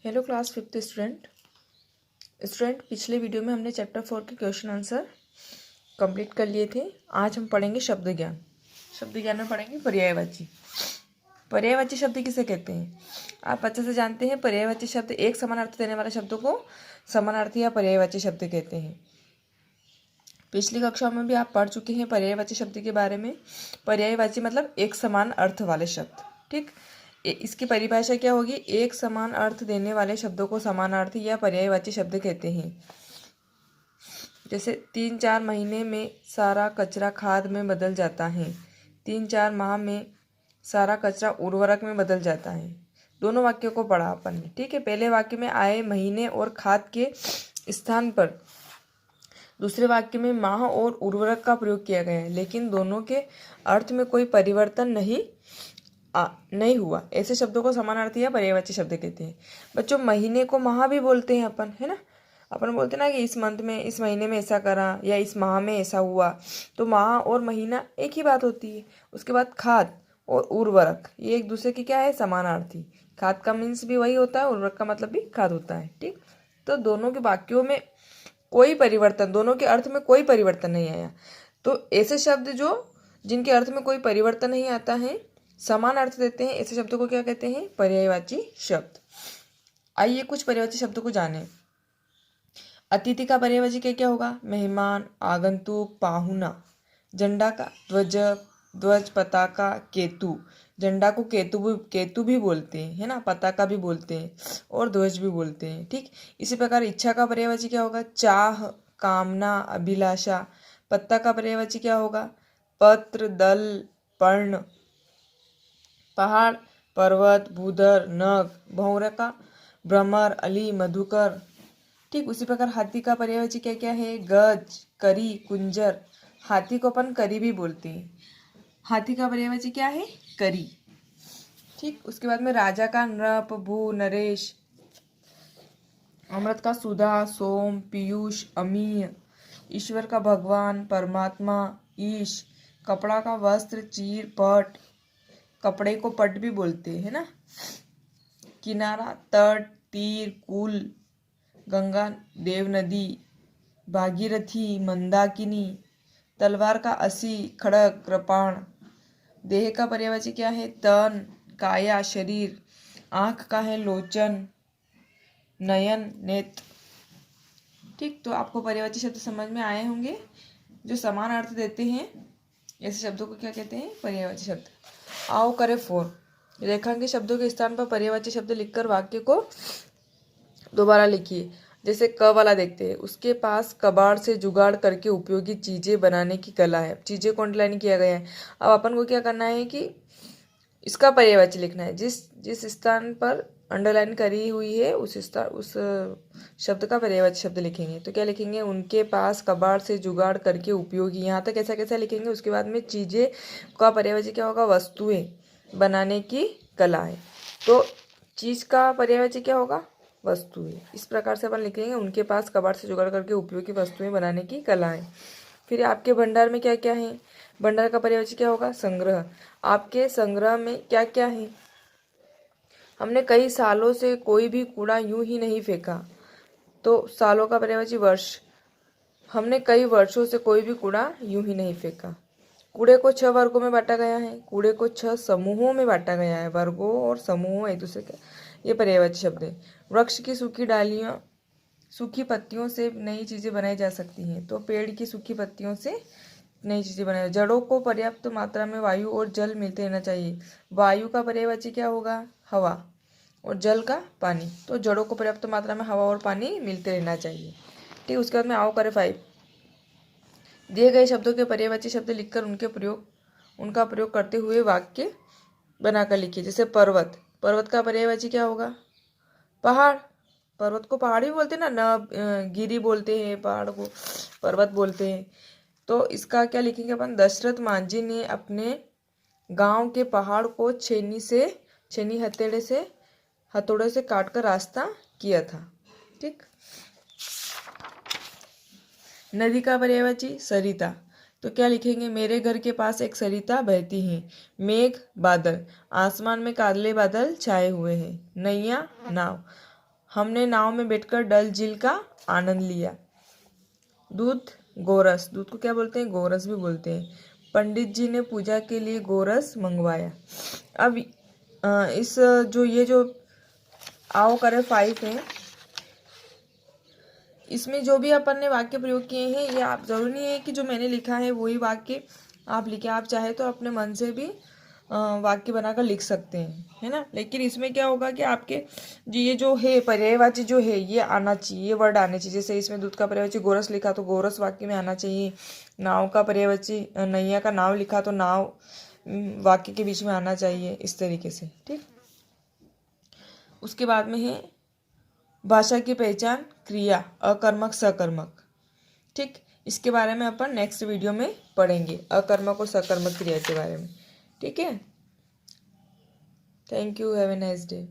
Hello class fifth student पिछले video में हमने चैप्टर 4 के क्वेश्चन आंसर कंप्लीट कर लिए थे। आज हम पढ़ेंगे शब्द ज्ञान में पढ़ेंगे पर्यायवाची। पर्यायवाची शब्द किसे कहते हैं? आप अच्छे से जानते हैं, पर्यायवाची शब्द एक समान अर्थ देने वाले शब्दों को समानार्थी या पर्यायवाची शब्द कहते हैं। पिछली कक्षाओं में भी आप पढ़ चुके हैं पर्यायवाची शब्द के बारे में। पर्यायवाची मतलब एक समान अर्थ वाले शब्द। ठीक, इसकी परिभाषा क्या होगी? एक समान अर्थ देने वाले शब्दों को समानार्थी या पर्यायवाची शब्द कहते हैं। जैसे 3-4 महीने में सारा कचरा खाद में बदल जाता है, 3-4 माह में सारा कचरा उर्वरक में बदल जाता है। दोनों वाक्यों को पढ़ा अपन ने। ठीक है, पहले वाक्य में आए महीने और खाद के स्थान पर दूसरे वाक्य में माह और उर्वरक का प्रयोग किया गया है, लेकिन दोनों के अर्थ में कोई परिवर्तन नहीं हुआ। ऐसे शब्दों को समानार्थी या पर्यायवाची शब्द कहते हैं। बच्चों, महीने को माह भी बोलते हैं अपन, है ना। अपन बोलते हैं ना कि इस मंथ में, इस महीने में ऐसा करा या इस माह में ऐसा हुआ, तो माह और महीना एक ही बात होती है। उसके बाद खाद और उर्वरक, ये एक दूसरे की क्या है? समानार्थी। खाद का मीन्स भी वही होता है, उर्वरक का मतलब भी खाद होता है। ठीक, तो दोनों के वाक्यों में कोई परिवर्तन, दोनों के अर्थ में कोई परिवर्तन नहीं आया। तो ऐसे शब्द जिनके अर्थ में कोई परिवर्तन नहीं आता है, समान अर्थ देते हैं, ऐसे शब्दों को क्या कहते हैं? पर्यायवाची शब्द। आइए कुछ पर्यायवाची शब्दों को जानें। अतिथि का पर्यायवाची क्या होगा? मेहमान, आगंतुक, पाहुना। झंडा का ध्वज, पताका, केतु। झंडा को केतु भी बोलते हैं, है ना, पताका भी बोलते हैं और ध्वज भी बोलते हैं। ठीक, इसी प्रकार इच्छा का पर्यायवाची क्या होगा? चाह, कामना, अभिलाषा। पत्ता का पर्यायवाची क्या होगा? पत्र, दल, पर्ण। पहाड़, पर्वत, भूधर, नग। भौंरा का भ्रमर, अली, मधुकर। ठीक, उसी प्रकार हाथी का पर्यायवाची क्या क्या है? गज, करी, कुंजर। हाथी को अपन करी भी बोलते हैं। हाथी का पर्यायवाची क्या है? करी। ठीक, उसके बाद में राजा का नृप, भू, नरेश। अमृत का सुधा, सोम, पीयूष, अमीय। ईश्वर का भगवान, परमात्मा, ईश। कपड़ा का वस्त्र, चीर, पट। कपड़े को पट भी बोलते हैं, है ना। किनारा, तट, तीर, कुल। गंगा, देव नदी। भागीरथी, मंदाकिनी। तलवार का असी, खड़ग, कृपाण। देह का पर्यायवाची क्या है? तन, काया, शरीर। आंख का है लोचन, नयन, नेत्र। ठीक, तो आपको पर्यायवाची शब्द समझ में आए होंगे जो समान अर्थ देते हैं। ऐसे शब्दों को क्या कहते हैं? पर्यायवाची शब्द। आओ करे 4। रेखांकित शब्दों के स्थान पर पर्यायवाची शब्द लिखकर वाक्य को दोबारा लिखिए। जैसे क वाला देखते हैं, उसके पास कबाड़ से जुगाड़ करके उपयोगी चीजें बनाने की कला है। चीजें को अंडरलाइन किया गया है। अब अपन को क्या करना है कि इसका पर्यायवाची लिखना है। जिस स्थान पर अंडरलाइन करी हुई है उस शब्द का पर्यायवाची शब्द लिखेंगे। तो क्या लिखेंगे? उनके पास कबाड़ से जुगाड़ करके उपयोगी। यहाँ तक ऐसा कैसा लिखेंगे? उसके बाद में चीजें का पर्यायवाची क्या होगा? वस्तुएं बनाने की कला है। तो चीज का पर्यायवाची क्या होगा? वस्तुएं। इस प्रकार से अपन लिखेंगे, उनके पास कबाड़ से जुगाड़ करके उपयोगी वस्तुएं बनाने की कला है। फिर आपके भंडार में क्या क्या है? भंडार का पर्यायवाची क्या होगा? संग्रह। आपके संग्रह में क्या क्या है? हमने कई सालों से कोई भी कूड़ा यूं ही नहीं फेंका। तो सालों का पर्यायवाची वर्ष। हमने कई वर्षों से कोई भी कूड़ा यूं ही नहीं फेंका। कूड़े को 6 वर्गों में बांटा गया है। कूड़े को 6 समूहों में बांटा गया है। वर्गों और समूहों एक दूसरे के, ये पर्यायवाची शब्द है। वृक्ष की सूखी डालियां, सूखी पत्तियों से नई चीजें बनाई जा सकती हैं। तो पेड़ की सूखी पत्तियों से नई चीजें बनाई। जड़ों को पर्याप्त मात्रा में वायु और जल मिलते रहना चाहिए। वायु का पर्यायवाची क्या होगा? हवा। और जल का पानी। तो जड़ों को पर्याप्त मात्रा में हवा और पानी मिलते रहना चाहिए। ठीक, उसके बाद में आओ करे 5। दिए गए शब्दों के पर्यायवाची शब्द लिखकर उनका प्रयोग करते हुए वाक्य बनाकर लिखिए। जैसे पर्वत। पर्वत का पर्यायवाची क्या होगा? पहाड़। पर्वत को पहाड़ भी बोलते हैं ना, गिरी बोलते हैं, पहाड़ को पर्वत बोलते हैं। तो इसका क्या लिखेंगे अपन? दशरथ मांझी ने अपने गांव के पहाड़ को छेनी हथौड़े से काटकर रास्ता किया था। ठीक, नदी का पर्यायवाची सरिता। तो क्या लिखेंगे? मेरे घर के पास एक सरिता बहती है। मेघ, बादल। आसमान में काले बादल छाए हुए हैं। नैया, नाव। हमने नाव में बैठकर डल झील का आनंद लिया। दूध गोरस, दूध को क्या बोलते हैं? गोरस भी बोलते हैं। पंडित जी ने पूजा के लिए गोरस मंगवाया। अब इस जो आओ करे 5 है, इसमें जो भी अपन ने वाक्य प्रयोग किए हैं ये आप जरूरी नहीं है कि जो मैंने लिखा है वही वाक्य आप लिखे। आप चाहे तो अपने मन से भी वाक्य बनाकर लिख सकते हैं, है ना। लेकिन इसमें क्या होगा कि आपके ये जो है पर्यायवाची जो है ये आना चाहिए, ये वर्ड आने चाहिए। जैसे इसमें दूध का पर्यायवाची गोरस लिखा तो गोरस वाक्य में आना चाहिए। नाव का पर्यायवाची नैया का नाव लिखा तो नाव वाक्य के बीच में आना चाहिए, इस तरीके से, ठीक। उसके बाद में है भाषा की पहचान, क्रिया, अकर्मक, सकर्मक, ठीक। इसके बारे में अपन नेक्स्ट वीडियो में पढ़ेंगे, अकर्मक और सकर्मक क्रिया के बारे में, ठीक है। Thank you, have a nice day.